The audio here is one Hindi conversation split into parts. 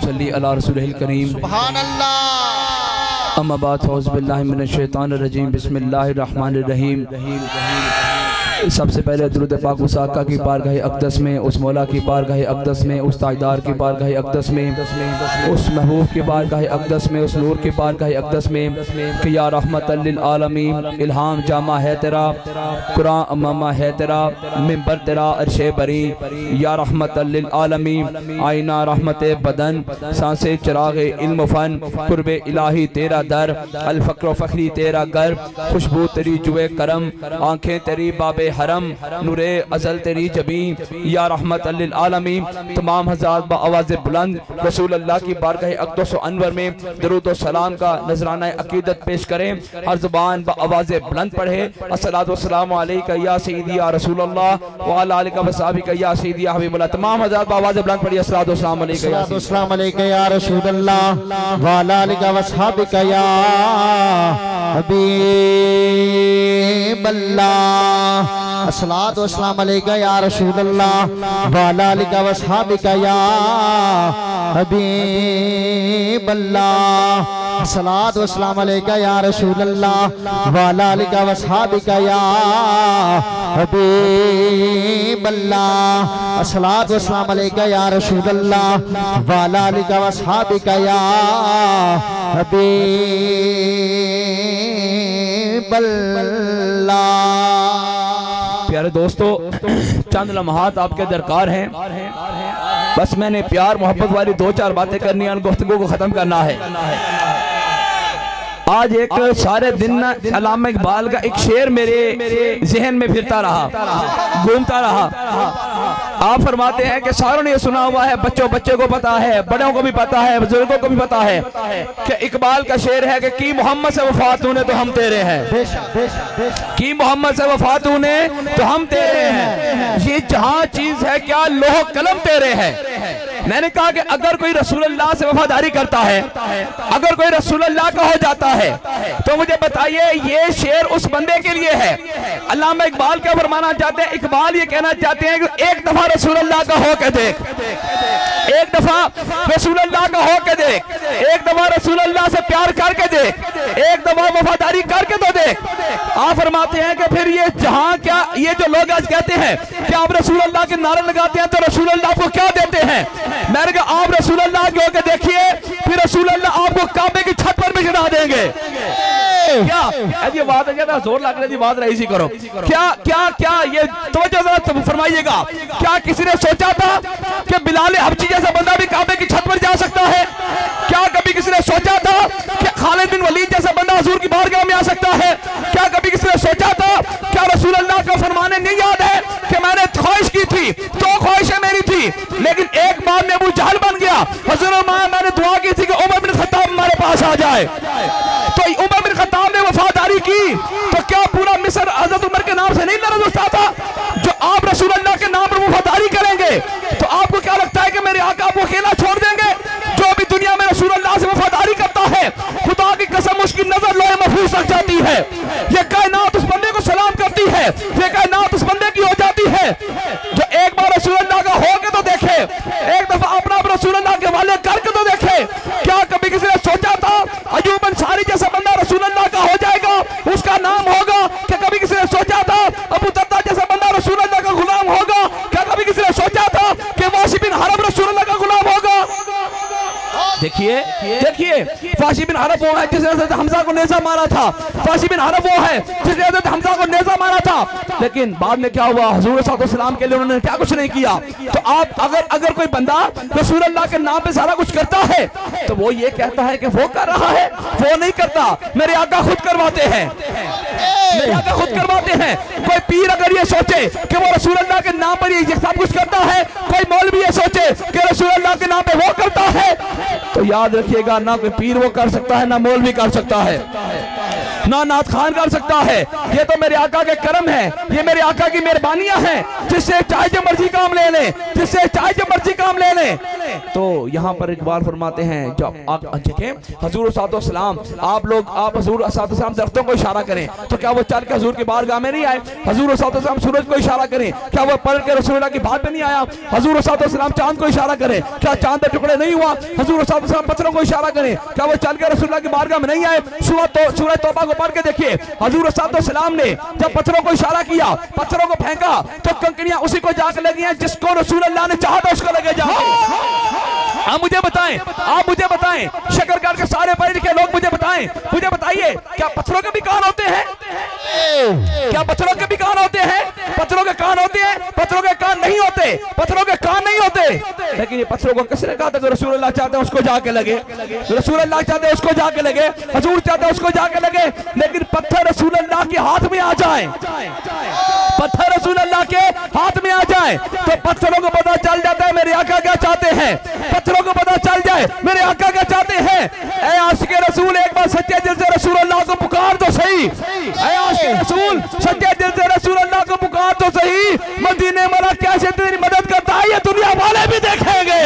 सल्ली अला रसूलिल करीम। सुभान अल्लाह। अम्मा बाद औज़ु बिल्लाहि मिनश शैतानिर रजीम। बिस्मिल्लाहिर रहमानिर रहीम। सबसे पहले दुरूद पाक उस आका की बारगाह अक़दस में, उस मौला की बारगाह अक़दस में, उस ताजदार की बारगाह अक़दस में, उस महबूब की बारगाह अक़दस में, उस नूर की बारगाह अक़दस में कि या रहमतल लिल आलमीन, इल्हाम जामा है तेरा, कुरान अमामा है तेरा, मिंबर तेरा अर्शे बरी, या रहमतल लिल आलमीन, आईना रहमत बदन, सांसे चिरागे इल्म फन, कुर्बे इलाही तेरा दर, अल फ़क्र फ़खरी तेरा घर, खुशबू तेरी जुए करम, आँखें तेरी बाबे हरम, नूरे अज़ल तेरी जबीन, या रहमत लिल आलमीन। तमाम हज़रात बआवाज़ बुलंद रसूल अल्लाह की बारगाह अक़दस व अनवर में दरूद व सलाम का नजराना अक़ीदत पेश करें। हर ज़ुबान बआवाज़ बुलंद पढ़े अस्सलातु वस्सलामु अलैका या सय्यदी या रसूल अल्लाह व अला आलिका व सहाबिका या सय्यदी या हबीबल्लाह। तमाम हज़रात बआवाज़ बुलंद पढ़िए अस्सलातु वस्सलामु अलैका या रसूल अल्लाह व अला आलिका व सहाबिका या हबीबल्लाह। अस्सलातु वस्सलामु अलैका या रसूल अल्लाह व अला आलिका व सहाबिका या हबीबल्लाह। अस्सलातु वस्सलामु अलैका या रसूल अल्लाह व अला आलिका व सहाबिका या हबीबल्लाह। अस्सलातु वस्सलामु अलैका या रसूल अल्लाह व अला आलिका व सहाबिका या हबीबल्लाह। प्यारे दोस्तों, चंद लम्हात आपके दरकार हैं। बस मैंने प्यार मोहब्बत वाली दो चार बातें करनी है, गुफ्तगू को खत्म करना है। आज एक सारे दिन अल्लामा इकबाल का एक शेर मेरे जहन में फिरता रहा, घूमता रहा। आप फरमाते हैं कि सारों ने सुना हुआ है, बच्चे को पता है, बड़ों को भी पता है, बुजुर्गों को भी पता है कि इकबाल का शेर है कि मोहम्मद से वफा तूने तो हम तेरे हैं, की मोहम्मद से वफा तूने तो हम तेरे हैं। ये जहां चीज है क्या लोह कलम तेरे है। मैंने कहा कि अगर कोई रसूलुल्लाह से वफादारी करता है, अगर कोई रसूलुल्लाह का हो जाता है, तो मुझे बताइए ये शेर उस बंदे के लिए है। अल्लामा इकबाल क्या फरमाना चाहते हैं? इकबाल ये कहना चाहते हैं कि एक दफा रसूलुल्लाह का हो के देख, एक दफा रसूलुल्लाह का हो के देख, एक दफा रसूलुल्लाह से प्यार करके देख, एक दफा वफादारी करके तो देख। आप फरमाते हैं कि फिर ये जहां क्या, ये जो लोग आज कहते हैं कि आप रसूलुल्लाह के नारे लगाते हैं, तो रसूलुल्लाह को क्या देते हैं? मैंने कहा आप रसूलुल्लाह के होके देखिए, फिर रसूलुल्लाह आपको काबे की छत पर भी चढ़ा देंगे। क्या ये बात है? क्या जोर लग रही बात रही सी करो। क्या क्या क्या ये तो फरमाइएगा, क्या किसी ने सोचा था कि बिलाल हबशी जैसा बंदा भी काबे की छत पर जा सकता है? क्या कभी किसी ने सोचा था कि खालिद बिन वलीद जैसा बंदा हुजूर की बारगाह में आ सकता है? क्या कभी किसी ने सोचा था? क्या रसूलुल्लाह का फरमाने नहीं याद है कि मैंने ख्वाहिश की थी, तो ख्वाहिशें मेरी थी, लेकिन एक बार में अबू जहल बन गया। हज़रत मैंने दुआ की थी कि उमर बिन खत्ताब हमारे पास आ जाए, तो उमर बिन खत्ताब ने वफादारी की, तो क्या पूरा मिस्र हज़रत उमर के नाम से नहीं लरज़ उठता था? जो आप रसूलुल्लाह के नाम पर वफादारी करेंगे, तो आपको क्या लगता है कि मेरे आका आपको अकेला छोड़ देंगे? जो भी दुनिया में रसूलुल्लाह से वफादारी करता है, खुदा की कसम उसकी नजर लोहे महफूज तक जाती है। ये कायनात उस बंदे को सलाम करती है, ये कायनात उस बंदे की हो जाती है जो एक बार रसूलुल्लाह का हो के तो देखे, एक दफा अपना रसूलुल्लाह के वाले करके तो देखे। क्या कभी किसी ने सोचा था अयूब अंसारी जैसा बंदा रसूलुल्लाह का हो जाएगा, उसका नाम होगा? क्या कभी किसी ने सोचा था अबू दर्दा जैसा बंदा रसूलुल्लाह का गुलाम होगा? क्या कभी किसी ने सोचा था कि वाशी बिन हरब रसूलुल्लाह का गुलाम होगा? देखिए देखिए, फाशी बिन हरब वो है जिसने हज़रत हमजा को नेज़ा मारा था, फाशी बिन हरब वो है जिसने हज़रत हमजा को नेज़ा मारा था। लेकिन बाद में क्या हुआ? हुजूर सल्लल्लाहु अलैहि वसल्लम के लिए उन्होंने क्या कुछ नहीं किया। तो आप अगर कोई बंदा रसूलुल्लाह के नाम पे सारा कुछ करता है, तो वो ये कहता है कि वो कर रहा है, वो नहीं करता। मेरे आका खुद करवाते हैं, मेरे आका खुद करवाते हैं। कोई पीर अगर ये सोचे कि वो रसूलुल्लाह के नाम पर ये सब कुछ करता है, कोई मौलवी ये सोचे कि रसूलुल्लाह के नाम पे वो करता है, तो याद रखिएगा ना कोई पीर वो कर सकता है, ना मौलवी कर सकता है, ना नात खान कर सकता है। ये तो मेरे आका के करम है, ये मेरे आका की मेहरबानियां हैं, जिससे चाहे जो मर्जी काम ले लें, जिससे चाहे जो मर्जी काम ले लें। तो यहाँ पर इकबाल फरमाते हैं जब आप देखें हजूर सलाम आप हजूर सलाम दरख्तों को इशारा करें तो क्या वो चल के हजूर की बारगाह में नहीं आए? हजूर सलाम सूरज को इशारा करें, क्या वो पढ़ के रसूलुल्लाह की बात में नहीं आया? हजूर सलाम चांद को इशारा करें, क्या चांद के टुकड़े नहीं हुआ? हजूर सलाम पत्थरों को इशारा करें, क्या वो चल के रसूलुल्लाह की बारगाह में नहीं आए? सूरज तौबा को पढ़ के देखिए, हजूर सलाम ने जब पत्थरों को इशारा किया, पत्थरों को फेंका तो कंकड़ियां उसी को जाके लगी हैं जिसको रसूलुल्लाह ने चाहा था उसको लगे जाके। आप मुझे बताएं, शकरगढ़ के सारे पढ़े लिखे लोग मुझे बताइए, क्या पत्थरों के भी कान होते हैं? क्या पत्थरों के भी कान होते हैं? पत्थरों के कान होते हैं? पत्थरों के कान नहीं होते, पत्थरों के कान नहीं होते। लेकिन ये पत्थरों को किसने कहा था कि रसूलुल्लाह चाहते हैं उसको जाके लगे? रसूलुल्लाह चाहते हैं उसको जाके लगे, हजूर चाहते हैं उसको जाके लगे। लेकिन पत्थर रसूलुल्लाह के हाथ में आ जाए, पत्थर रसूलुल्लाह के हाथ में आ जाए तो पत्थरों को पता चल जाता है मेरे आका क्या चाहते हैं। पत्थरों को पता चल जाए मेरे आका क्या चाहते हैं। ऐ आशिक़े रसूल एक बार सच्चे दिल से रसूलुल्लाह को पुकार तो सही। ऐ आशिक़े रसूल सच्चे दिल से रसूलुल्लाह को पुकार तो सही। मदीने वाला कैसे तेरी मदद करता है ये दुनिया वाले भी देखेंगे।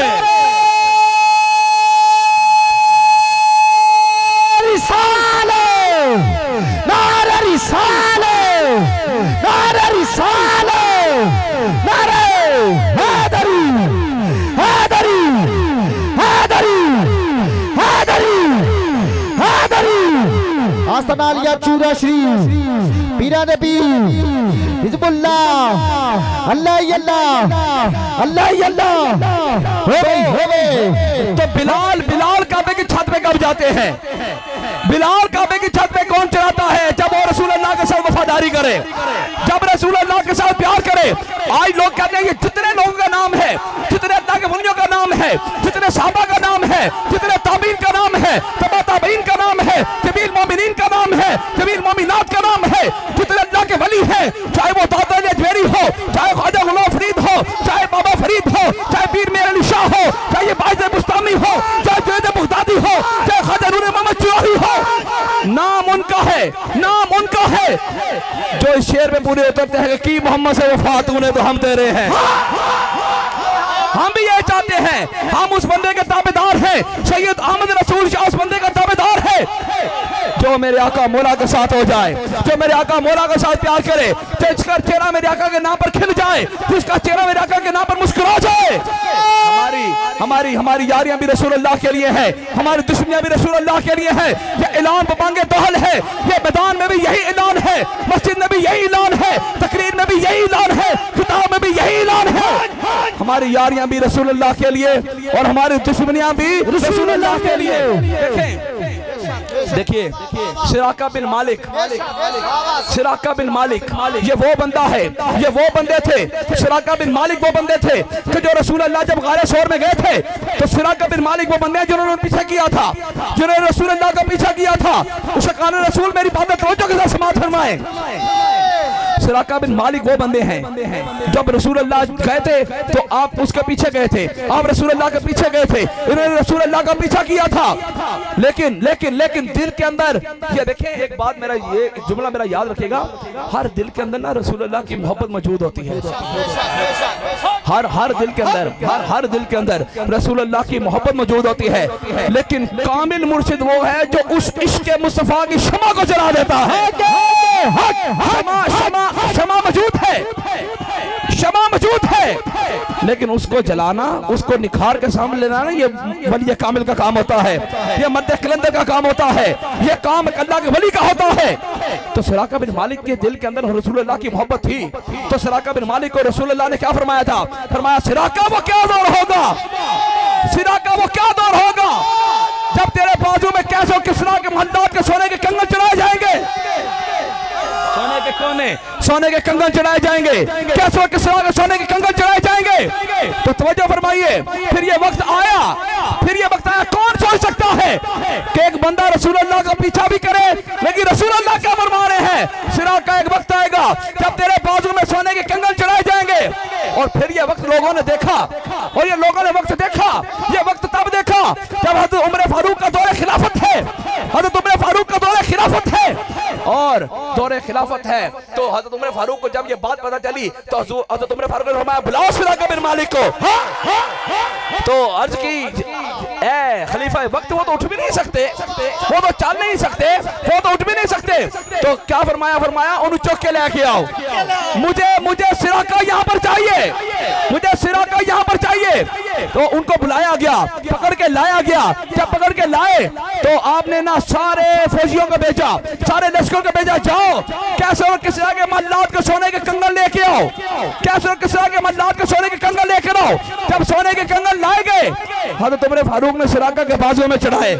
आस्तनालिया चूरा शरीफ पीरा नबी हिज़्बुल्लाह अल्लाह अल्लाह अल्लाह अल्लाह हो गई। तो बिलाल काबे की छत पे कब जाते हैं? बिलाल काबे की छत पे कौन चढ़ाता है? जब वो रसूलुल्लाह के साथ वफादारी करे, जब रसूलुल्लाह के साथ प्यार करे। आज लोग कहते हैं ये जितने लोगों का नाम है, जितने अल्लाह के वलियों का नाम है, जितने सहाबा का नाम है, जितने ताबीन का नाम है, तबा ताबीन का नाम है, जमील मोमिनीन का नाम है, जमील मोमिनात का नाम है, जितने अल्लाह के वली हैं, चाहे वो दाता अजमेरी हो, चाहे ख्वाजा गुलाम फरीद हो, चाहे बाबा फरीद हो, चाहे पीर मेर अली शाह हो, चाहे ये बाइज़ बुस्तामी हो, चाहे जुनैद बगदादी हो, चाहे ख्वाजा नूर मोहम्मद चिश्ती हो, नाम उनका है जो इस शेर में पूरे उतरते हैं कि मोहम्मद से वफा तूने तो हम तेरे हैं। हम भी ये चाहते हैं, हम उस बंदे के ताबेदार हैं। सैयद अहमद रसूल शाह उस बंदे का ताबेदार है जो मेरे आका मौला के साथ हो जाए, जो मेरे आका मौला के साथ प्यार करे, जिसका चेहरा मेरे आका के नाम पर खिल जाए, जिसका चेहरा मेरे आका के नाम पर मुस्कुरा जाए। हमारी यारियां भी रसूलुल्लाह के लिए है, हमारी दुश्मनियां भी रसूलुल्लाह के लिए है। ये ऐलान बबांगे तोहल है, ये मैदान में भी यही ऐलान है, मस्जिद में भी यही ऐलान है, तकरीर में भी यही ऐलान है, किताब में भी यही ऐलान है। हमारी यारियां भी रसूलुल्लाह के लिए और हमारी दुश्मनियां भी रसूलुल्लाह के लिए। देखिए सिराका बिन मालिक ये वो बंदा है, ये वो बंदे थे। सिराका बिन मालिक वो बंदे थे कि जो रसूलुल्लाह जब गारे शोर में गए थे तो सिराका बिन मालिक वो बंदे जिन्होंने पीछा किया था, जिन्होंने रसूलुल्लाह का पीछा किया था। उशकान रसूल मेरी बात तवज्जो के साथ समाअत फरमाएं। सिराका बिन मालिक वो बंदे हैं जब रसूलुल्लाह गए थे तो आप उसके पीछे गए थे, आप रसूलुल्लाह के पीछे गए थे, इन्होंने रसूलुल्लाह का पीछा किया था। लेकिन दिल के अंदर ये देखें, एक बात मेरा ये जुमला मेरा याद रखिएगा, हर दिल के अंदर ना रसूलुल्लाह की मोहब्बत मौजूद होती है। हर दिल के अंदर रसूलुल्लाह की मोहब्बत मौजूद होती है। लेकिन कामिल मुर्शिद वो है जो उस इश्क़ मुस्तफा की शमा को जला देता है। शमा मौजूद है, लेकिन उसको जलाना, उसको निखार के सामने लेना ना, ये वली कामिल का काम होता है, ये मर्द कलंदर का काम होता है, ये काम अल्लाह के वली का होता है। तो सिराका बिन मालिक के दिल के अंदर रसूलुल्लाह की मोहब्बत थी। तो सिराका बिन मालिक को रसूलुल्लाह ने क्या फरमाया था? फरमाया सिराका वो क्या दौर होगा, सिराका वो क्या दौर होगा जब तेरे बाजू में कैसो किसरा के महल्लात के सोने के कंगन चढ़ाए जाएंगे, सोने के कंगन चढ़ाए जाएंगे, कैसो किसरा के सोने के कंगन चढ़ाए जाएंगे। तो तवज्जो फरमाइए, फिर ये वक्त आया, कौन सोच सकता है कि एक बंदा रसूलुल्लाह का पीछा भी करे, लेकिन रसूलुल्लाह क्या फरमा रहे हैं? सिराक का एक वक्त आएगा जब तेरे बाजू में सोने के कंगन चढ़ाए जाएंगे। और फिर ये वक्त लोगों ने देखा, और ये लोगों ने वक्त देखा, ये वक्त तब देखा जब हज़रत उमर फारूक का दौरे खिलाफत है, हज़रत उमर फारूक का दौरे खिलाफत है। और दौरे खिलाफत है। तो हज़रत उमर फारूक को जब ये बात पता चली तो हज़रत उमर फारूक ने फरमाया बुलाओ सिराका बिन मालिक को। तो अर्ज की ए खलीफा वक्त, वो तो उठ भी नहीं सकते, वो तो चल नहीं सकते, वो तो उठ भी नहीं सकते। तो क्या फरमाया? फरमाया उन्हें चौक के लेके आओ, मुझे सिराका यहाँ पर चाहिए, मुझे सिराका यहाँ पर चाहिए। तो उनको बुलाया गया, पकड़ के लाया गया। जब पकड़ के लाए तो आपने ना सारे फौजियों को भेजा, सारे लश्कर को भेजा, जाओ कैसर और किसरा के मल्लात को सोने के कंगन लेके आओ, कैसर और किसरा के मल्लात को सोने के कंगन लेकर आओ। जब सोने के कंगन लाए गए, हज़रत उमर फारूक ने सिराका के बाजुओं में चढ़ाए,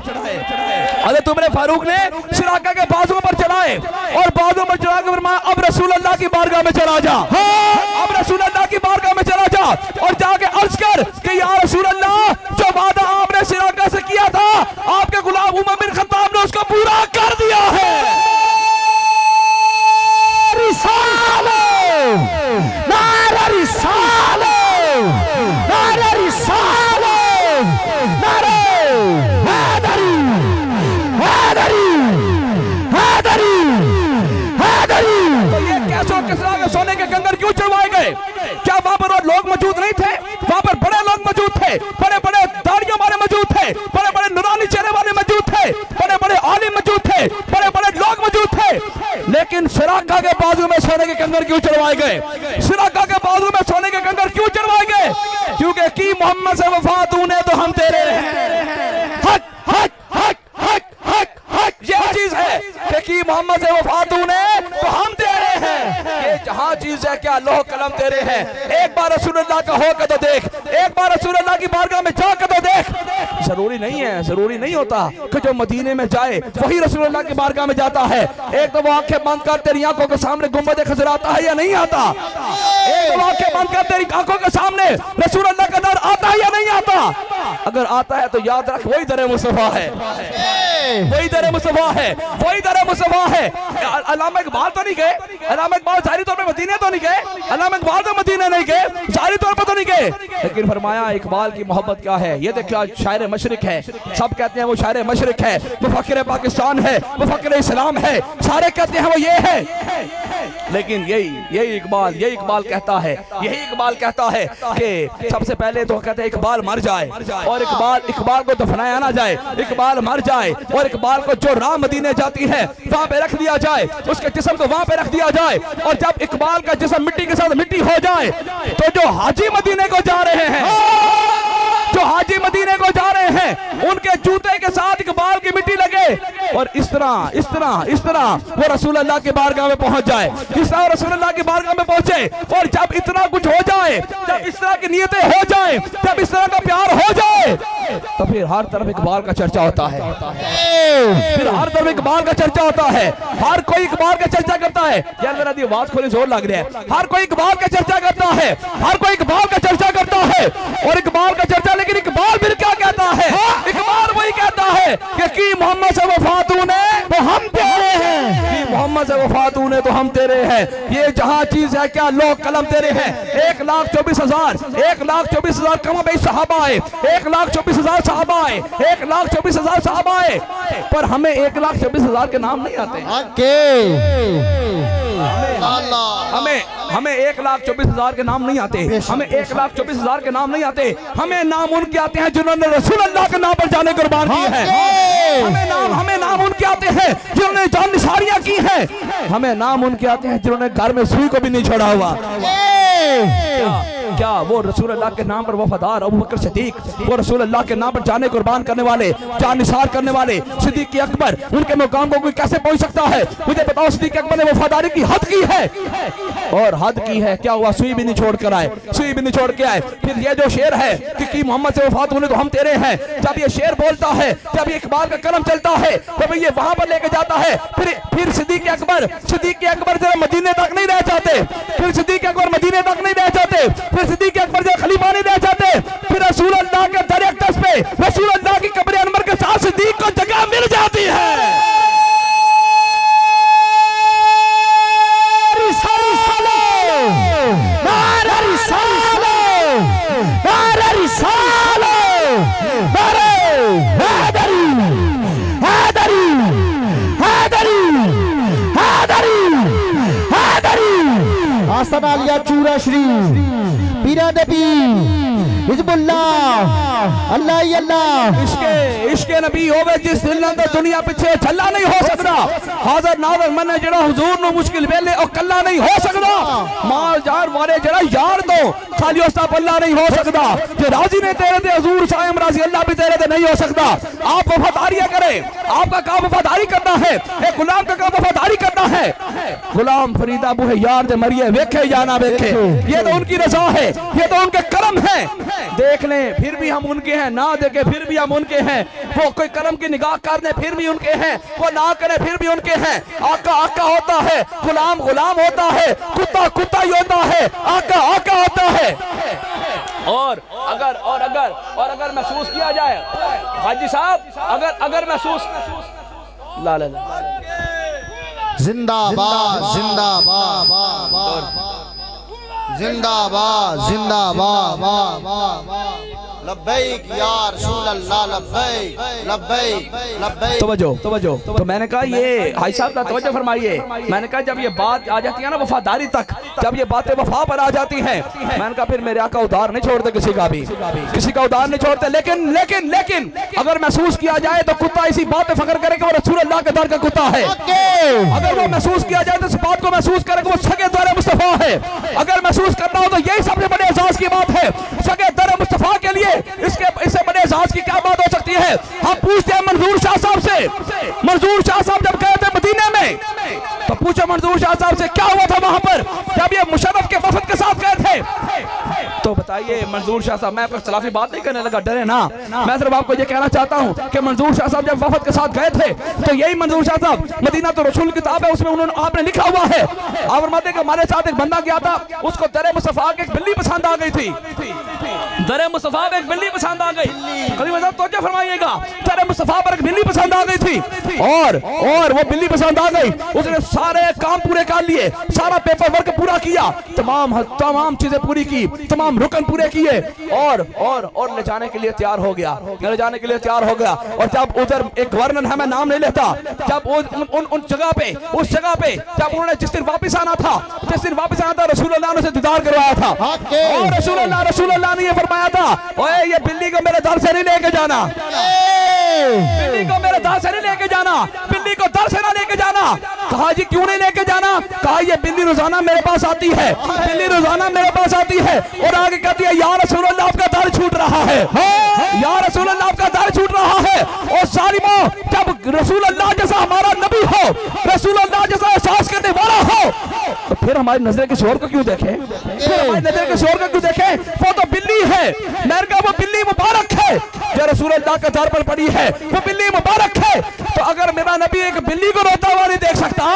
हज़रत उमर फारूक ने सिराका के बाजुओं पर चढ़ाए और बाजुओं पर चढ़ा के फरमाया अब रसूल अल्लाह की बारगाह में चला जा, अब रसूल अल्लाह की बारगाह में चला जा और जाके अर्ज कर कि या रसूल अल्लाह, जो वादा आपने सिराका से किया था आपके गुलाम उमर बिन खत्ताब ने उसको पूरा कर दिया है। रिसालो, नारा रिसालो, नारा रिसालो, नारा हैदरी, हैदरी, हैदरी, हैदरी। तो ये कैसर किसरा के सोने के कंगन क्यों चढ़वाए गए? क्या वहां पर वो लोग मौजूद नहीं थे? वहां पर बड़े लोग मौजूद थे, बड़े बड़े दाढ़ियों वाले मौजूद थे, बड़े बड़े नूरानी चेहरे वाले मौजूद थे, बड़े बड़े आलिम मौजूद थे, बड़े बड़े लोग मौजूद थे। लेकिन सिराका के बाजू में सोने के कंगन क्यों चढ़वाए गए? सिराका के बाजू में सोने के कंगन क्यों चढ़वाए गए? क्योंकि की मोहम्मद से वफा तूने तो हम तेरे हैं। हक हक हक हक हक हक ये चीज है कि मोहम्मद से वफा तूने तो हम तेरे हैं। ये जहां चीज है क्या लोह कलम तेरे हैं। एक बार रसूलुल्लाह का हो के तो देख, एक बार रसूलुल्लाह की बारगाह में जा के तो देख। जरूरी नहीं है, जरूरी नहीं होता कि जो मदीने में जाए वही रसूलुल्लाह की बारगाह में जाता है। एक तो वो आंखें बंद कर तेरी आंखों के सामने गुंबद खजर आता है या नहीं आता? एक तो आंखें बंद कर तेरी आंखों के सामने रसूलुल्लाह का दर आता है या नहीं आता? अगर आता है तो याद रख वही दर मुस्तफा है, वही दर मुस्तफा है, वही दर मुस्तफा है। अल्लामा इकबाल तो नहीं गए, अल्लामा इकबाल जाहिरी तौर पे मदीने तो नहीं गए, अल्लामा इकबाल तो मदीने नहीं गए, जाहिरी तौर पर तो नहीं गए, लेकिन फरमाया इकबाल की मोहब्बत क्या है। ये देखिए शायर मशरिक है, सब कहते हैं वो शायर मशरिक है, वो फकीर पाकिस्तान है, वो फकीर इस्लाम है, सारे कहते हैं वो ये है। लेकिन यही इकबाल कहता है, यही इकबाल कहता है कि सबसे पहले तो कहते हैं इकबाल मर जाए और इकबाल को दफनाया ना जाए, इकबाल मर जाए और इकबाल को जो राह मदीने जाती है वहां पे रख दिया जाए, उसके जिस्म को वहां पे रख दिया जाए। और जब इकबाल का जिस्म मिट्टी के साथ मिट्टी हो जाए तो जो हाजी मदीने को जा रहे हैं, जो हाजी मदीने को जा रहे हैं, उनके जूते के साथ इकबाल की मिट्टी लगे और इस तरह वो रसूल अल्लाह की बारगाह में पहुंच जाए, इस तरह रसूल अल्लाह की बारगाह में पहुंचे। और जब इतना कुछ हो जाए, जब इस तरह की नियतें हो जाए, जब इस तरह का प्यार हो जाए, तो फिर हर तरफ इकबाल का चर्चा होता है, फिर हर तरफ इकबाल का चर्चा होता है, हर कोई इकबाल का चर्चा करता है। यार मेरा दी आवाज खोली, जोर लग रहा है। हर कोई इकबाल का चर्चा करता है, हर कोई इकबाल का चर्चा करता है और इकबाल का चर्चा, लेकिन इकबाल फिर क्या कहता है? इकबाल वही कहता है कि मोहम्मद से वफा तूने तो हम तेरे हैं, कि मोहम्मद से वफा तूने तो हम तेरे हैं। ये जहां चीज है क्या लोह कलम तेरे हैं। 1,24,000 कम भाई साहबा आए, 1,24,000 साहबा आए, 1,24,000 साहबा आए, पर हमें 1,24,000 के नाम नहीं आते। हमें 1,24,000 के नाम नहीं आते, हमें 1,24,000 के नाम नहीं आते। हमें नाम उनके आते हैं जिन्होंने रसूल अल्लाह के नाम पर जाने कुर्बान की है। हमें नाम उनके आते हैं जिन्होंने जान निसारियां की है। हमें नाम उनके आते हैं जिन्होंने घर में सुई को भी नहीं छोड़ा हुआ। क्या वो रसूल अल्लाह के नाम पर वफादार अबू बकर सिद्दीक, वो रसूल अल्लाह के नाम पर जाने कुर्बान करने वाले, जान निसार करने वाले सिद्दीक अकबर, उनके मुकाम को कोई कैसे पहुंच सकता है? मुझे बताओ, सिद्दीक अकबर ने वफादारी की हद की है और हद की है। क्या हुआ? सुई भी नहीं छोड़ कर आए, सुई भी नहीं छोड़ के आए। फिर ये जो शेर है कि मोहम्मद से वफात होने तो हम तेरे हैं, जब ये शेर बोलता है, जब ये इकबाल का कलम चलता है, तो ये वहां पर लेके जाता है। फिर सिद्दीक अकबर जरा मदीने तक नहीं रह जाते, फिर सिद्दीक अकबर मदीने तक नहीं रह जाते, फिर सिद्दीक अकबर जो खलीफा नहीं रह जाते, फिर रसूल अल्लाह के दर अक़दस पे रसूल अल्लाह की कब्र अनवर के साथ सिद्दीक को जगह मिल जाती है। हसन आलिया चूरा शरीफ पीरा नबी हिजबुल्लाह अल्लाह ही अल्लाह इश्के नबी होवे जिस दिल अंदर दुनिया पीछे झल्ला नहीं हो सकता। हाजर नाज़र मन जड़ा हुजूर नु मुश्किल वेले और कल्ला नहीं हो सकता। माल जार वाले जड़ा यार दो खाली उसका बल्ला नहीं हो सकता। जे राजी ने तेरे ते हुजूर सायम राजी अल्लाह भी तेरे ते नहीं हो सकता। आप वफादारी करें, आपका काम वफादारी करना है। एक गुलाम का काम वफादारी करना है। गुलाम फरीदा बुहे यार दे मरिए वेखे या ना वेखे, ये तो उनकी रजा है, ये तो उनके करम है। देख लें फिर भी हम उनके हैं, ना देखे फिर भी हम उनके हैं। वो कोई करम की निगाह कर दे फिर भी उनके हैं, वो ना करे फिर भी उनके हैं। आका आका होता है, गुलाम गुलाम होता है, कुत्ता कुत्ता ही होता है, आका आका होता है। और अगर महसूस किया जाए हाजी साहब, अगर महसूस ला ला जिंदाबाद जिंदाबाद जिंदाबाद जिंदाबाद लब्बैक या रसूल अल्लाह लब्बैक लब्बैक लब्बैक। तवज्जो तो मैंने कहा ये भाई साहब का तवज्जो फरमाइए। मैंने कहा जब ये बात आ जाती है ना वफादारी तक, जब ये बातें वफा पर आ जाती हैं, मैंने कहा फिर मेरे आका उधार नहीं छोड़ते किसी का भी, किसी का उधार नहीं छोड़ते। लेकिन लेकिन लेकिन अगर महसूस किया जाए तो कुत्ता इसी बात पे फख्र करे कि वो रसूल अल्लाह के दर का कुत्ता है। अगर वो महसूस किया जाए तो इस बात को महसूस करे कि वो सगे दर मुस्तफा है। अगर महसूस करना हो तो यही सबसे बड़े एजाज की बात है। सगे दर मुस्तफा के लिए इससे बड़े एजाज की क्या बात हो सकती है। हम पूछते हैं मंजूर शाह साहब से, मंजूर शाह साहब जब गए थे मदीने में तो पूछो मंजूर शाह साहब से क्या हुआ था वहां पर जब ये मुशर्रफ के वफद के साथ गए थे। तो बताइए मंजूर शाह साहब, मैं आपको खिलाफी बात नहीं करने लगा, डरे ना। मैं सिर्फ आपको ये कहना चाहता हूं कि मंजूर शाह साहब जब वफद के साथ गए थे तो यही मंजूर शाह साहब, मदीना तो रसूल किताब है उसमें उन्होंने आपने लिखा हुआ है। आप फरमाते कि हमारे साथ एक बंदा गया था, उसको दरे मुस्तफा की एक बिल्ली पसंद आ गई थी। दरे मुस्तफा पे एक बिल्ली पसंद आ गई। कभी मतलब तो क्या फरमाइएगा, दरे मुस्तफा पर एक बिल्ली पसंद आ गई थी और वो बिल्ली पसंद आ गई। उसने सारे काम पूरे कर लिए, सारा पेपर वर्क पूरा किया, तमाम चीजें पूरी की, तमाम रुकन पूरे किए और ले जाने के लिए तैयार हो गया, ले जाने के लिए तैयार हो गया। और जब उधर एक गवर्नर है, मैं नाम नहीं लेता, जब उन जगह पे उस जगह पे जब उन्होंने जिस दिन वापस आना था रसूल अल्लाह ने उसे दीदार करवाया था। और रसूल अल्लाह ने ये फरमाया था, ओए ये बिल्ली को मेरे दर से नहीं लेके जाना, बिल्ली को मेरे दर से नहीं लेके जाना, बिल्ली को दर से ना लेके जाना। कहा जी क्यों नहीं लेके जाना? कहा ये बिल्ली रोजाना मेरे पास आती है, बिल्ली रोजाना मेरे पास आती है और आगे कहती है या रसूल अल्लाह आपका दर छूट रहा है, या रसूल अल्लाह आपका दर छूट रहा है। और सालिमा जब रसूल अल्लाह जैसा हमारा नबी हो, रसूल अल्लाह जैसा एहसास करने वाला हो, तो फिर हमारी नजर के शोर को क्यों देखे, फिर हमारी नजर के शोर को क्यों देखे? वो तो बिल्ली है, मैंने कहा वो बिल्ली मुबारक है जो रसूल अल्लाह के दर पर पड़ी है, वो बिल्ली मुबारक है। तो अगर मेरा नबी एक बिल्ली को रोता हुआ नहीं देख सकता,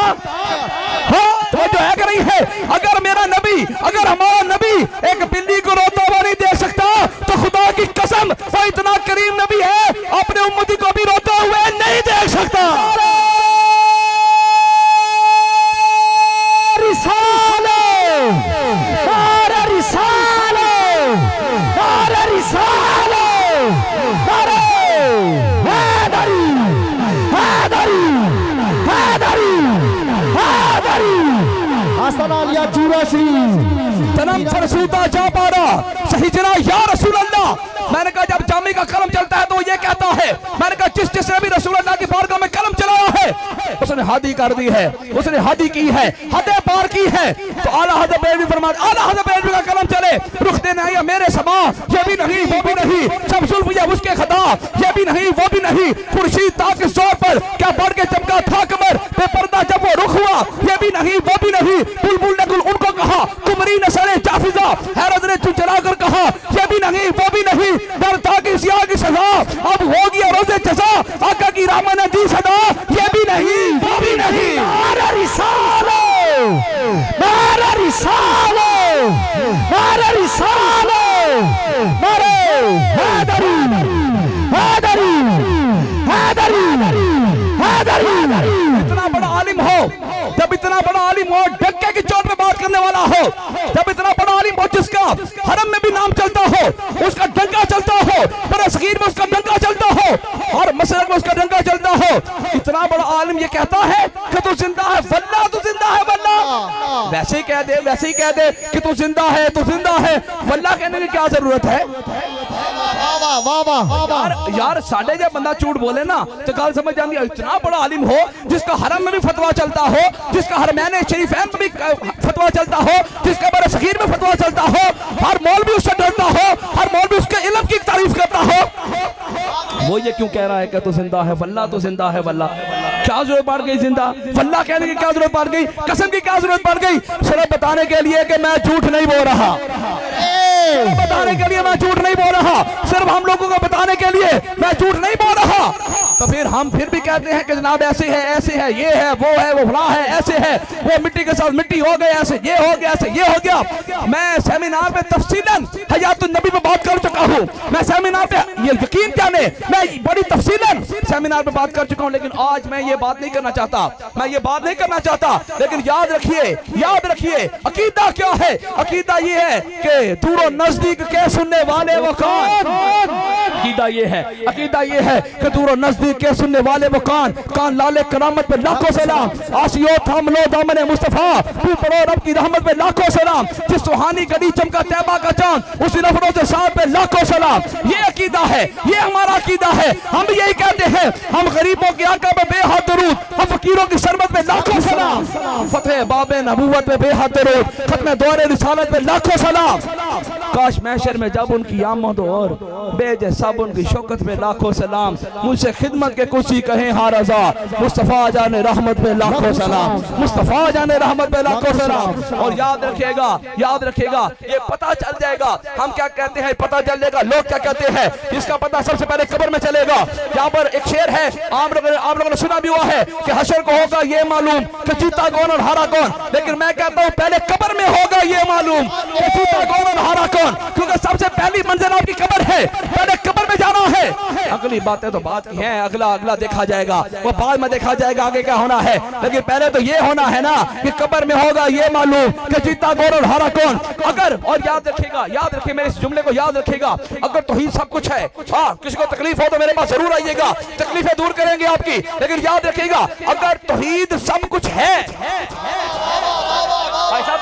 तो जो है कि नहीं है, अगर मेरा नबी, अगर हमारा नबी एक बिल्ली को रोता हुआ नहीं देख सकता तो खुदा की कसम वो इतना करीम नबी है अपने उम्मती को भी रोते हुए नहीं देख सकता। तनम फरसूता जा पारा सही जना या रसूल अल्लाह। मैंने कहा जब जामी का कलम चलता है तो ये कहता है, मैंने कहा जिसने भी रसूल अल्लाह की बारगाह में कलम चलाया है उसने हादी कर दी है, उसने हादी की है, हदें पार की है। तो आला हज़रत बेलवी फरमाते, आला हज़रत बेलवी का कलम चले रुख देना या मेरे समा, ये भी नहीं वो भी नहीं, सब जुल्फ या उसके खता, ये भी नहीं वो भी नहीं, खुर्शीद ताक जोर पर क्या बढ़ के चमका था कमर बेपर्दा जब वो रुख हुआ, ये भी नहीं वो भी नहीं, बुलबुल ने गुल उनको कहा, कुमरी ने सरे जाफिजा, हैरत ने चुचरा कर कहा, ये भी नहीं वो भी नहीं, डर था कि सियाह की सजा अब होगी रोज़े जज़ा, आका की रामा ने दी सदा, ये भी नहीं वो भी नहीं। नारा रिसालो, नारा रिसालो, नारा रिसालो, नारे हैदरी, हैदरी, हैदरी, हैदरी। इतना बड़ा आलिम हो, जब इतना बड़ा आलिम हो डक्के की चोट पे बात करने वाला हो, जब इतना बड़ा आलिम हो जिसका हरम में भी नाम चलता हो, उसका डंका चलता हो, बरसगीर में उसका डंका चलता हो और मसरक में उसका डंका चलता हो, इतना बड़ा आलिम ये कहता है कि तू जिंदा है वल्लाह, तू जिंदा है वल्लाह। वैसे ऐसे ही कह दे, वैसे ही कह दे कि तू जिंदा है, तू जिंदा है। वल्लाह कहने की क्या जरूरत है? यार साढ़े जब बंदा झूठ बोले ना तो गल समझ जाती है। इतना बड़ा आलिम हो जिसका हरम में भी फतवा चलता हो, जिसका हरमैन शरीफैन में भी फतवा चलता हो, जिसका बड़े सगीर में फतवा चलता हो, हर मौलवी उससे डरता हो, हर मौलवी उसके इल्म की तारीफ करता हो, वो ये क्यों कह रहा है कि तू जिंदा है? वल्लाह तू जिंदा है। वल्लाह क्या जरूरत पड़ गई? जिंदा वल्लाह कहने की क्या जरूरत पड़ गई? कसम की क्या जरूरत पड़ गई? सिर्फ बताने के लिए कि मैं झूठ नहीं बोल रहा, बताने के लिए मैं झूठ नहीं बोल रहा, सिर्फ हम लोगों को बताने के लिए मैं झूठ नहीं बोल रहा। तो फिर हम फिर भी कहते हैं कि जनाब ऐसे है, ये है, वो फला है, ऐसे है, वो मिट्टी के साथ मिट्टी हो गए, ऐसे ये हो गया, ऐसे ये हो गया। मैं सेमिनार में तफसीलन हयातुन नबी पे बात कर चुका हूँ। मैं सेमिनार पे ये यकीन जाने मैं बड़ी तफसीलन सेमिनार पे बात कर चुका हूँ, लेकिन आज मैं ये बात नहीं करना चाहता, मैं ये बात नहीं करना चाहता। लेकिन याद रखिए अकीदा क्या है? अकीदा ये है कि दूर नजदीक के सुनने वाले वो कौन? अकीदा ये है कि दूर नजदीक के सुनने वाले वो कान लाले करामत पे लाखों सलाम, आसियो थाम लो दामने मुस्तफा, तू पढ़ो रब की रहमत पे लाखों सलाम, जिस सुहानी गली चमका तैबा का चांद, उसी नफरों से साथ पे लाखों सलाम। ये अकीदा है, ये हमारा अकीदा है। हम भी यही कहते हैं, हम गरीबों के आका पे बेहद दरूद, हम फकीरों की शरबत पे लाखों सलाम, फतेह बाबे नबूवत पे बेहद दरूद, खत्म दौरे रिसालत पे लाखों सलाम। काश महशर में जब उनकी आमद और बेजे सब उनकी शौकत पे लाखों सलाम, मुझसे खिदमत के कुछ ही कहें हार रजा, मुस्तफा जाने रहमत पे लाखों सलाम, मुस्तफा जाने रहमत पे लाखों सलाम। और याद रखिएगा ये पता चल जाएगा हम क्या कहते हैं, पता चल जाएगा लोग क्या कहते हैं, इसका पता सबसे पहले कब्र में चलेगा। यहाँ पर एक शेर है, आप लोगों ने सुना भी हुआ है कि हशर को होगा ये मालूम कि जीता कौन और हारा कौन, लेकिन मैं कहता हूँ पहले कब्र में होगा ये मालूम कि जीता कौन और हारा कौन, क्योंकि सबसे पहली मंजिल आपकी कब्र है, पहले कब्र में जाना है। अगली बातें तो बात की हैं, अगला देखा जाएगा, वो बाद में देखा जाएगा आगे क्या होना है, लेकिन पहले तो ये होना है ना कि कब्र में होगा ये मालूम कि जीता कौन और हारा कौन। अगर और याद रखिए मेरे इस जुमले को याद रखिएगा, अगर तौहीद सब कुछ है, हाँ किसी को तकलीफ हो तो मेरे पास जरूर आइएगा, तकलीफें दूर करेंगे आपकी, लेकिन याद रखिएगा अगर तौहीद सब कुछ है, भाई साहब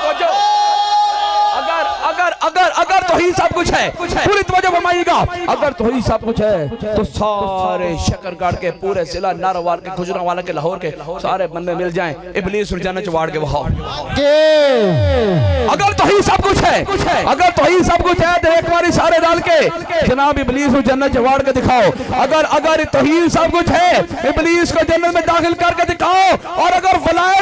अगर तौहीद सब कुछ है, पूरी तवज्जो फरमाइएगा, अगर तौहीद सब कुछ है तो सारे शकरगढ़ के, पूरे जिला नारोवाल के, गुजरांवाला के, लाहौर के सारे बंदे मिल जाएं इब्लीस और जन्नत वाड़ के वहां। अगर तौहीद सब कुछ है, अगर तौहीद सब कुछ है तो एक बार सारे डाल के जनाब इब्लीस और जन्नत वाड़ के दिखाओ। अगर तौहीद सब कुछ है इब्लीस को जन्नत में दाखिल करके दिखाओ, और अगर वलायत